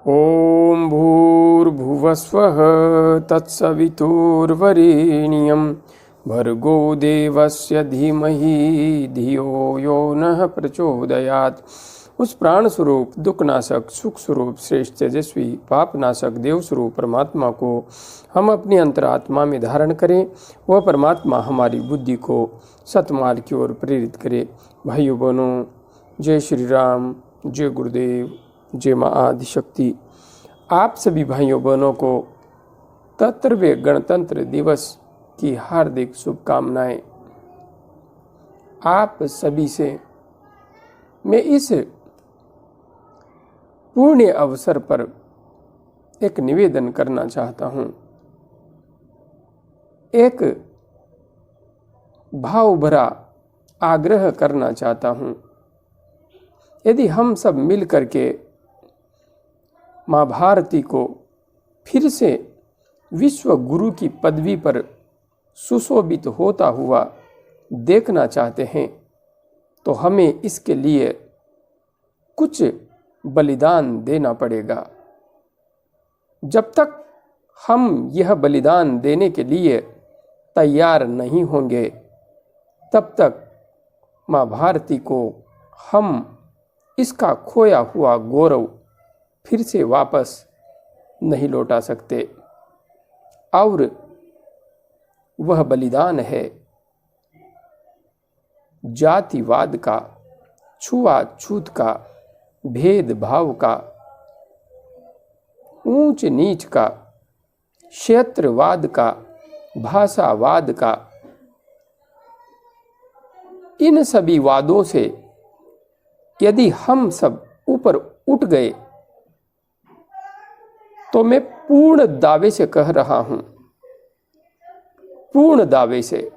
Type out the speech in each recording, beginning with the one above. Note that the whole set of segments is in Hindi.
ॐ भूर्भुवस्वः तत्सवितुर्वरेण्यं भर्गो देवस्य धीमहि धियो यो नः प्रचोदयात्। उस प्राण स्वरूप दुखनाशक सुख स्वरूप श्रेष्ठ तेजस्वी पापनाशक देव स्वरूप परमात्मा को हम अपनी अंतरात्मा में धारण करें। वह परमात्मा हमारी बुद्धि को सतमार्ग की ओर प्रेरित करे। भाइयों बहनों, जय श्री राम, जय गुरुदेव, जय माँ आदिशक्ति। आप सभी भाइयों बहनों को 73वें गणतंत्र दिवस की हार्दिक शुभकामनाएं। आप सभी से मैं इस पुण्य अवसर पर एक निवेदन करना चाहता हूँ, एक भाव भरा आग्रह करना चाहता हूँ। यदि हम सब मिल करके माँ भारती को फिर से विश्व गुरु की पदवी पर सुशोभित होता हुआ देखना चाहते हैं, तो हमें इसके लिए कुछ बलिदान देना पड़ेगा। जब तक हम यह बलिदान देने के लिए तैयार नहीं होंगे, तब तक माँ भारती को हम इसका खोया हुआ गौरव फिर से वापस नहीं लौटा सकते। और वह बलिदान है जातिवाद का, छुआछूत का, भेदभाव का, ऊंच नीच का, क्षेत्रवाद का, भाषावाद का। इन सभी वादों से यदि हम सब ऊपर उठ गए, तो मैं पूर्ण दावे से कह रहा हूं, पूर्ण दावे से,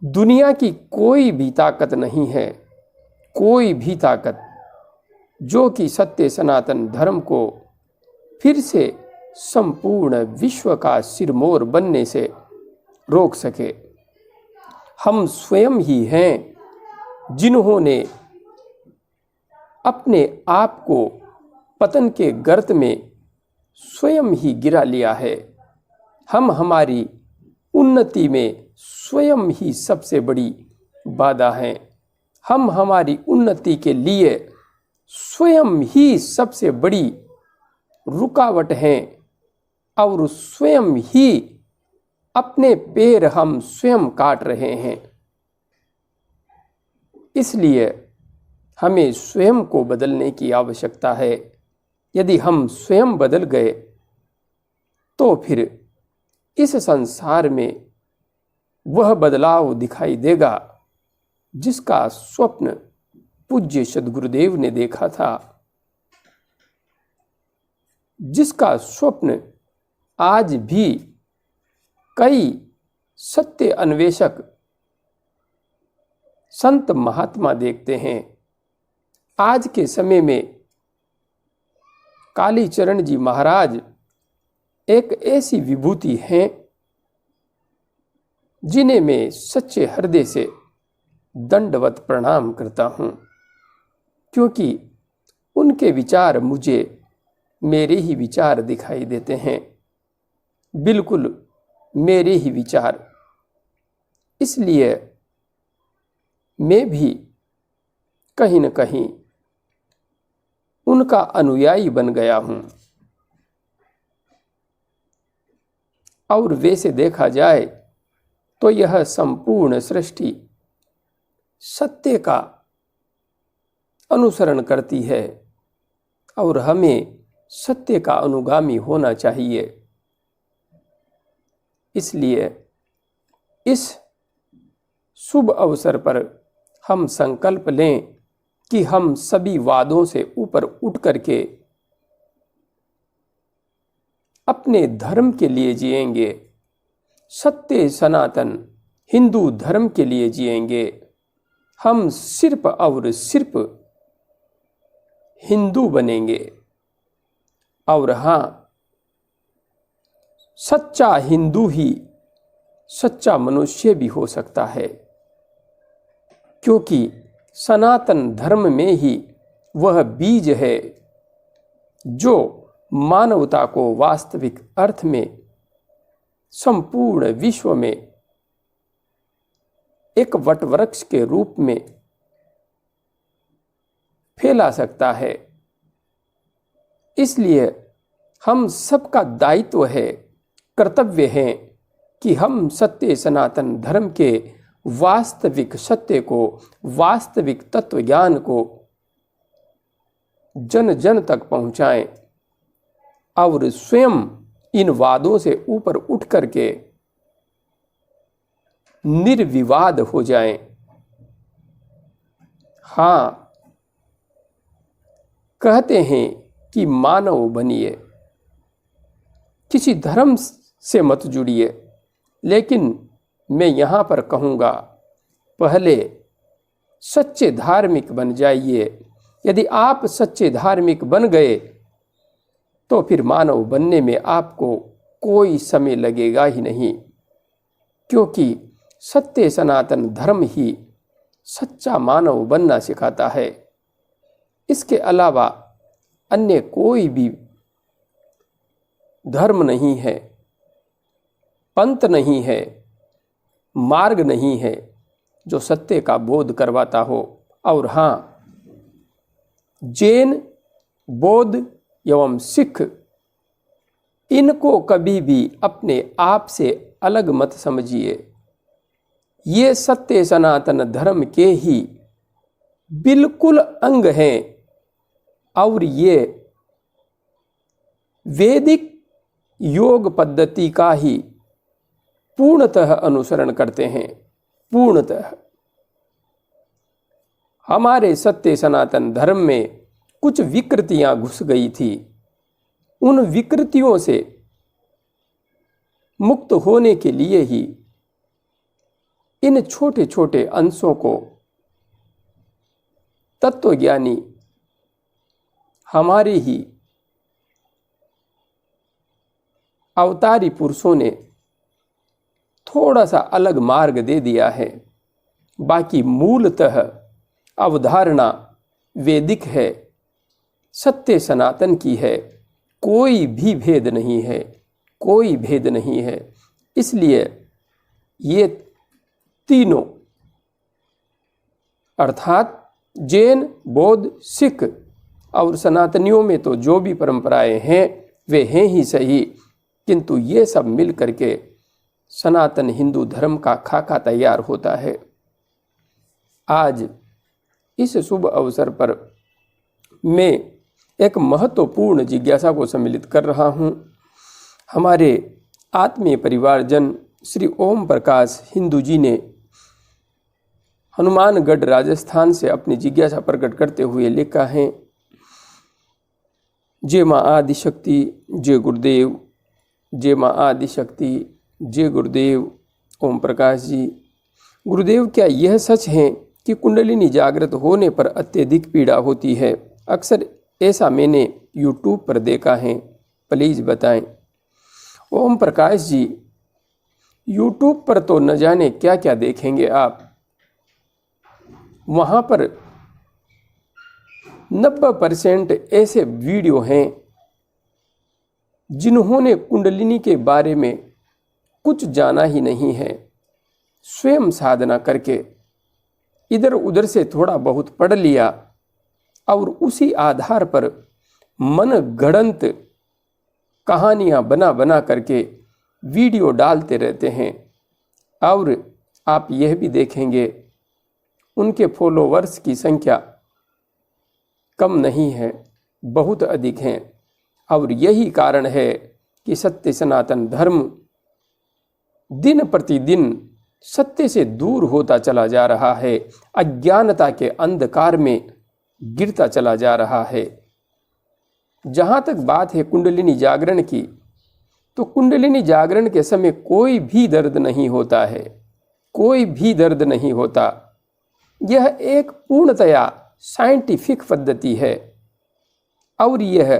दुनिया की कोई भी ताकत नहीं है, कोई भी ताकत जो कि सत्य सनातन धर्म को फिर से संपूर्ण विश्व का सिरमौर बनने से रोक सके। हम स्वयं ही हैं जिन्होंने अपने आप को पतन के गर्त में स्वयं ही गिरा लिया है। हम हमारी उन्नति में स्वयं ही सबसे बड़ी बाधा हैं। हम हमारी उन्नति के लिए स्वयं ही सबसे बड़ी रुकावट हैं, और स्वयं ही अपने पैर हम स्वयं काट रहे हैं। इसलिए हमें स्वयं को बदलने की आवश्यकता है। यदि हम स्वयं बदल गए, तो फिर इस संसार में वह बदलाव दिखाई देगा जिसका स्वप्न पूज्य सद्गुरुदेव ने देखा था, जिसका स्वप्न आज भी कई सत्य अन्वेषक संत महात्मा देखते हैं। आज के समय में कालीचरण जी महाराज एक ऐसी विभूति हैं जिन्हें मैं सच्चे हृदय से दंडवत प्रणाम करता हूं, क्योंकि उनके विचार मुझे मेरे ही विचार दिखाई देते हैं, बिल्कुल मेरे ही विचार। इसलिए मैं भी कहीं न कहीं उनका अनुयायी बन गया हूं। और वैसे देखा जाए तो यह संपूर्ण सृष्टि सत्य का अनुसरण करती है, और हमें सत्य का अनुगामी होना चाहिए। इसलिए इस शुभ अवसर पर हम संकल्प लें कि हम सभी वादों से ऊपर उठ करके अपने धर्म के लिए जिएंगे, सत्य सनातन हिंदू धर्म के लिए जिएंगे। हम सिर्फ और सिर्फ हिंदू बनेंगे। और हाँ, सच्चा हिंदू ही सच्चा मनुष्य भी हो सकता है, क्योंकि सनातन धर्म में ही वह बीज है जो मानवता को वास्तविक अर्थ में संपूर्ण विश्व में एक वटवृक्ष के रूप में फैला सकता है। इसलिए हम सबका दायित्व है, कर्तव्य है कि हम सत्य सनातन धर्म के वास्तविक सत्य को, वास्तविक तत्व ज्ञान को जन जन तक पहुंचाएं और स्वयं इन वादों से ऊपर उठ करके निर्विवाद हो जाएं। हाँ, कहते हैं कि मानव बनिए, किसी धर्म से मत जुड़िए, लेकिन मैं यहाँ पर कहूँगा पहले सच्चे धार्मिक बन जाइए। यदि आप सच्चे धार्मिक बन गए तो फिर मानव बनने में आपको कोई समय लगेगा ही नहीं, क्योंकि सत्य सनातन धर्म ही सच्चा मानव बनना सिखाता है। इसके अलावा अन्य कोई भी धर्म नहीं है, पंथ नहीं है, मार्ग नहीं है जो सत्य का बोध करवाता हो। और हाँ, जैन, बौद्ध एवं सिख, इनको कभी भी अपने आप से अलग मत समझिए। ये सत्य सनातन धर्म के ही बिल्कुल अंग हैं और ये वैदिक योग पद्धति का ही पूर्णतः अनुसरण करते हैं। पूर्णतः हमारे सत्य सनातन धर्म में कुछ विकृतियां घुस गई थी। उन विकृतियों से मुक्त होने के लिए ही इन छोटे छोटे अंशों को तत्वज्ञानी हमारे ही अवतारी पुरुषों ने थोड़ा सा अलग मार्ग दे दिया है। बाकी मूलतः अवधारणा वैदिक है, सत्य सनातन की है, कोई भी भेद नहीं है, कोई भेद नहीं है। इसलिए ये तीनों अर्थात जैन, बौद्ध, सिख और सनातनियों में तो जो भी परंपराएं हैं वे हैं ही सही, किंतु ये सब मिल करके सनातन हिंदू धर्म का खाका तैयार होता है। आज इस शुभ अवसर पर मैं एक महत्वपूर्ण जिज्ञासा को सम्मिलित कर रहा हूँ। हमारे आत्मीय परिवारजन श्री ओम प्रकाश हिंदू जी ने हनुमानगढ़ राजस्थान से अपनी जिज्ञासा प्रकट करते हुए लिखा है। जय माँ आदिशक्ति, जय गुरुदेव। जय माँ आदिशक्ति, जय गुरुदेव। ओम प्रकाश जी, गुरुदेव, क्या यह सच है कि कुंडलिनी जागृत होने पर अत्यधिक पीड़ा होती है? अक्सर ऐसा मैंने यूट्यूब पर देखा है, प्लीज़ बताएं। ओम प्रकाश जी, यूट्यूब पर तो न जाने क्या क्या देखेंगे आप। वहाँ पर 90% ऐसे वीडियो हैं जिन्होंने कुंडलिनी के बारे में कुछ जाना ही नहीं है। स्वयं साधना करके इधर उधर से थोड़ा बहुत पढ़ लिया और उसी आधार पर मन गढ़ंत कहानियाँ बना बना करके वीडियो डालते रहते हैं। और आप यह भी देखेंगे उनके फॉलोवर्स की संख्या कम नहीं है, बहुत अधिक हैं। और यही कारण है कि सत्य सनातन धर्म दिन प्रतिदिन सत्य से दूर होता चला जा रहा है, अज्ञानता के अंधकार में गिरता चला जा रहा है। जहाँ तक बात है कुंडलिनी जागरण की, तो कुंडलिनी जागरण के समय कोई भी दर्द नहीं होता है, कोई भी दर्द नहीं होता। यह एक पूर्णतया साइंटिफिक पद्धति है और यह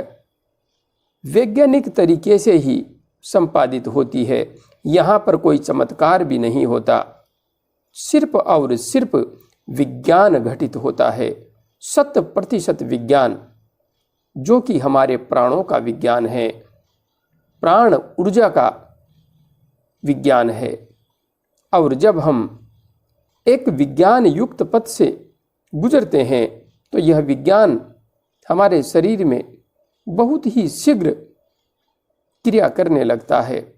वैज्ञानिक तरीके से ही संपादित होती है। यहाँ पर कोई चमत्कार भी नहीं होता, सिर्फ और सिर्फ विज्ञान घटित होता है। 100% विज्ञान, जो कि हमारे प्राणों का विज्ञान है, प्राण ऊर्जा का विज्ञान है। और जब हम एक विज्ञान युक्त पथ से गुजरते हैं तो यह विज्ञान हमारे शरीर में बहुत ही शीघ्र क्रिया करने लगता है,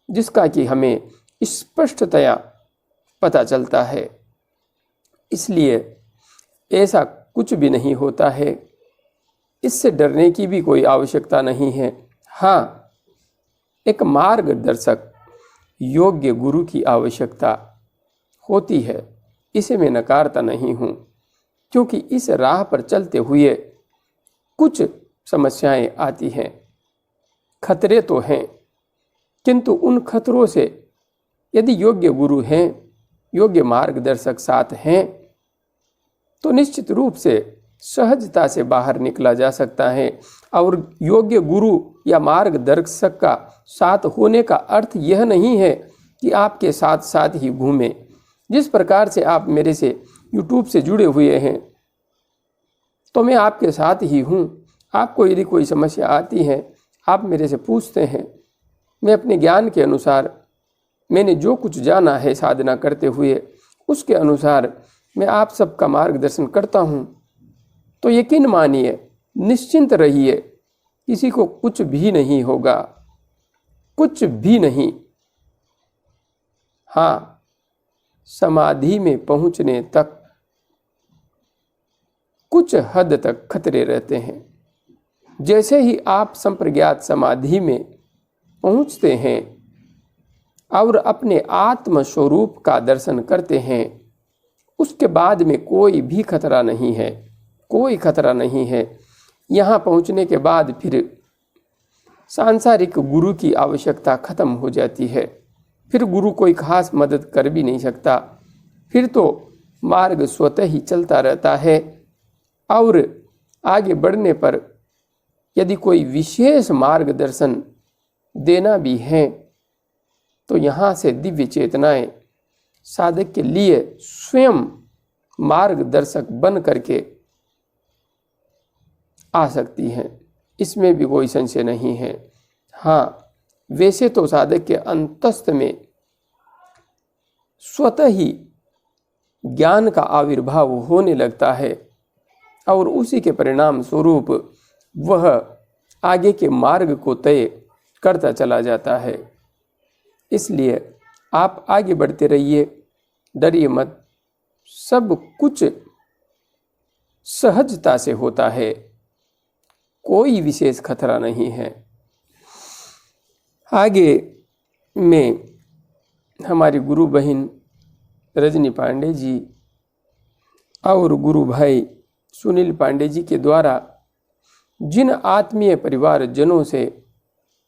जिसका कि हमें स्पष्टतया पता चलता है। इसलिए ऐसा कुछ भी नहीं होता है, इससे डरने की भी कोई आवश्यकता नहीं है। हाँ, एक मार्गदर्शक योग्य गुरु की आवश्यकता होती है, इसे मैं नकारता नहीं हूँ, क्योंकि इस राह पर चलते हुए कुछ समस्याएं आती हैं, खतरे तो हैं, किंतु उन खतरों से यदि योग्य गुरु हैं, योग्य मार्गदर्शक साथ हैं, तो निश्चित रूप से सहजता से बाहर निकला जा सकता है। और योग्य गुरु या मार्गदर्शक का साथ होने का अर्थ यह नहीं है कि आपके साथ साथ ही घूमें। जिस प्रकार से आप मेरे से YouTube से जुड़े हुए हैं, तो मैं आपके साथ ही हूँ। आपको यदि कोई समस्या आती है, आप मेरे से पूछते हैं, मैं अपने ज्ञान के अनुसार, मैंने जो कुछ जाना है साधना करते हुए, उसके अनुसार मैं आप सबका मार्गदर्शन करता हूँ। तो यकीन मानिए, निश्चिंत रहिए, किसी को कुछ भी नहीं होगा, कुछ भी नहीं। हाँ, समाधि में पहुँचने तक कुछ हद तक खतरे रहते हैं। जैसे ही आप संप्रज्ञात समाधि में पहुँचते हैं और अपने आत्म स्वरूप का दर्शन करते हैं, उसके बाद में कोई भी खतरा नहीं है, कोई खतरा नहीं है। यहाँ पहुँचने के बाद फिर सांसारिक गुरु की आवश्यकता खत्म हो जाती है। फिर गुरु कोई खास मदद कर भी नहीं सकता, फिर तो मार्ग स्वतः ही चलता रहता है। और आगे बढ़ने पर यदि कोई विशेष मार्गदर्शन देना भी है, तो यहाँ से दिव्य चेतनाएं साधक के लिए स्वयं मार्गदर्शक बन करके आ सकती हैं, इसमें भी कोई संशय नहीं है। हाँ, वैसे तो साधक के अंतस्थ में स्वतः ही ज्ञान का आविर्भाव होने लगता है और उसी के परिणाम स्वरूप वह आगे के मार्ग को तय करता चला जाता है। इसलिए आप आगे बढ़ते रहिए, डरिए मत, सब कुछ सहजता से होता है, कोई विशेष खतरा नहीं है। आगे में हमारी गुरु बहन रजनी पांडे जी और गुरु भाई सुनील पांडे जी के द्वारा जिन आत्मीय परिवार जनों से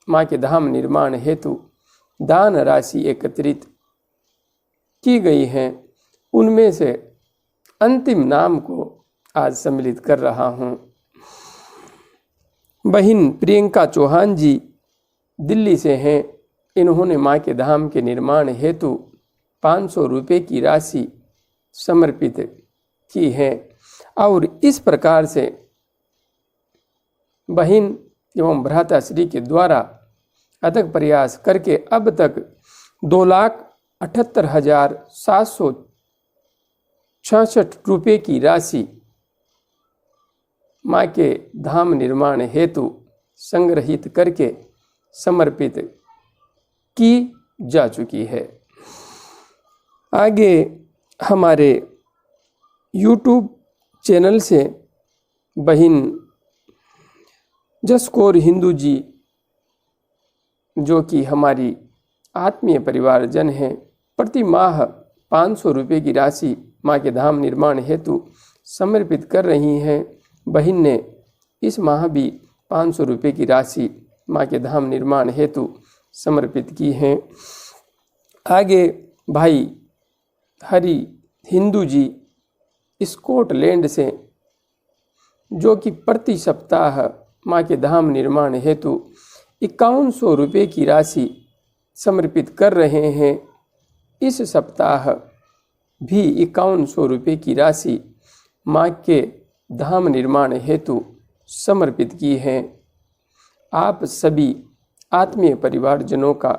माँ के धाम निर्माण हेतु दान राशि एकत्रित की गई है, उनमें से अंतिम नाम को आज सम्मिलित कर रहा हूँ। बहन प्रियंका चौहान जी दिल्ली से हैं। इन्होंने माँ के धाम के निर्माण हेतु 500 रुपये की राशि समर्पित की है और इस प्रकार से बहन एवं भ्राताश्री के द्वारा अथक प्रयास करके अब तक 2,78,766 रुपये की राशि माँ के धाम निर्माण हेतु संग्रहित करके समर्पित की जा चुकी है। आगे हमारे YouTube चैनल से बहन जसकौर हिंदू जी, जो कि हमारी आत्मीय परिवारजन हैं, प्रति माह 500 रुपये की राशि माँ के धाम निर्माण हेतु समर्पित कर रही हैं। बहन ने इस माह भी 500 रुपये की राशि माँ के धाम निर्माण हेतु समर्पित की हैं। आगे भाई हरि हिंदू जी स्कॉटलैंड से, जो कि प्रति सप्ताह माँ के धाम निर्माण हेतु 5100 रुपये की राशि समर्पित कर रहे हैं। इस सप्ताह भी 5100 रुपये की राशि माँ के धाम निर्माण हेतु समर्पित की हैं। आप सभी आत्मीय परिवारजनों का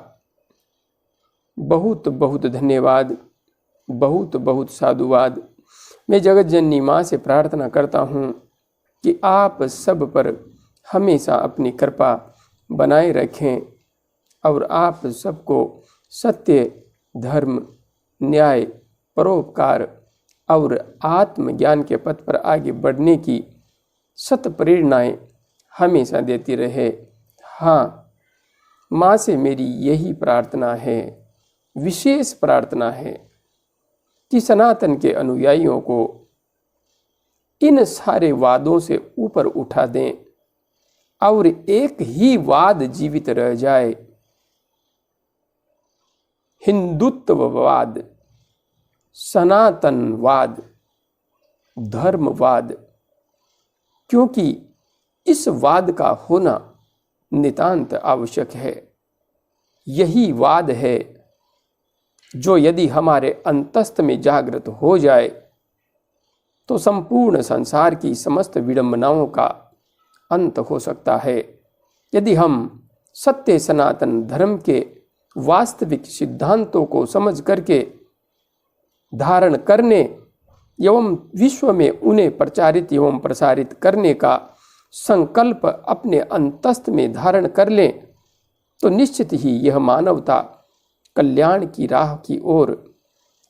बहुत बहुत धन्यवाद, बहुत बहुत साधुवाद। मैं जगत जननी माँ से प्रार्थना करता हूँ कि आप सब पर हमेशा अपनी कृपा बनाए रखें और आप सबको सत्य, धर्म, न्याय, परोपकार और आत्मज्ञान के पथ पर आगे बढ़ने की सत प्रेरणाएं हमेशा देती रहे। हाँ, माँ से मेरी यही प्रार्थना है, विशेष प्रार्थना है कि सनातन के अनुयायियों को इन सारे वादों से ऊपर उठा दें और एक ही वाद जीवित रह जाए, हिंदुत्ववाद, सनातनवाद, धर्मवाद। क्योंकि इस वाद का होना नितांत आवश्यक है। यही वाद है जो यदि हमारे अंतस्थ में जागृत हो जाए तो संपूर्ण संसार की समस्त विडंबनाओं का अंत हो सकता है। यदि हम सत्य सनातन धर्म के वास्तविक सिद्धांतों को समझ करके धारण करने एवं विश्व में उन्हें प्रचारित एवं प्रसारित करने का संकल्प अपने अंतस्थ में धारण कर लें तो निश्चित ही यह मानवता कल्याण की राह की ओर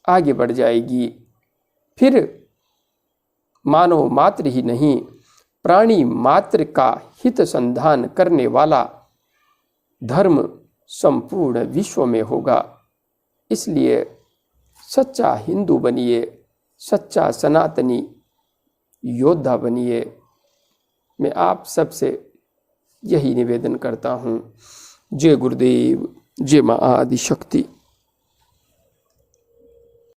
आगे बढ़ जाएगी। फिर मानव मात्र ही नहीं, प्राणी मात्र का हित संधान करने वाला धर्म संपूर्ण विश्व में होगा। इसलिए सच्चा हिंदू बनिए, सच्चा सनातनी योद्धा बनिए। मैं आप सबसे यही निवेदन करता हूँ। जय गुरुदेव, जय माँ आदि शक्ति।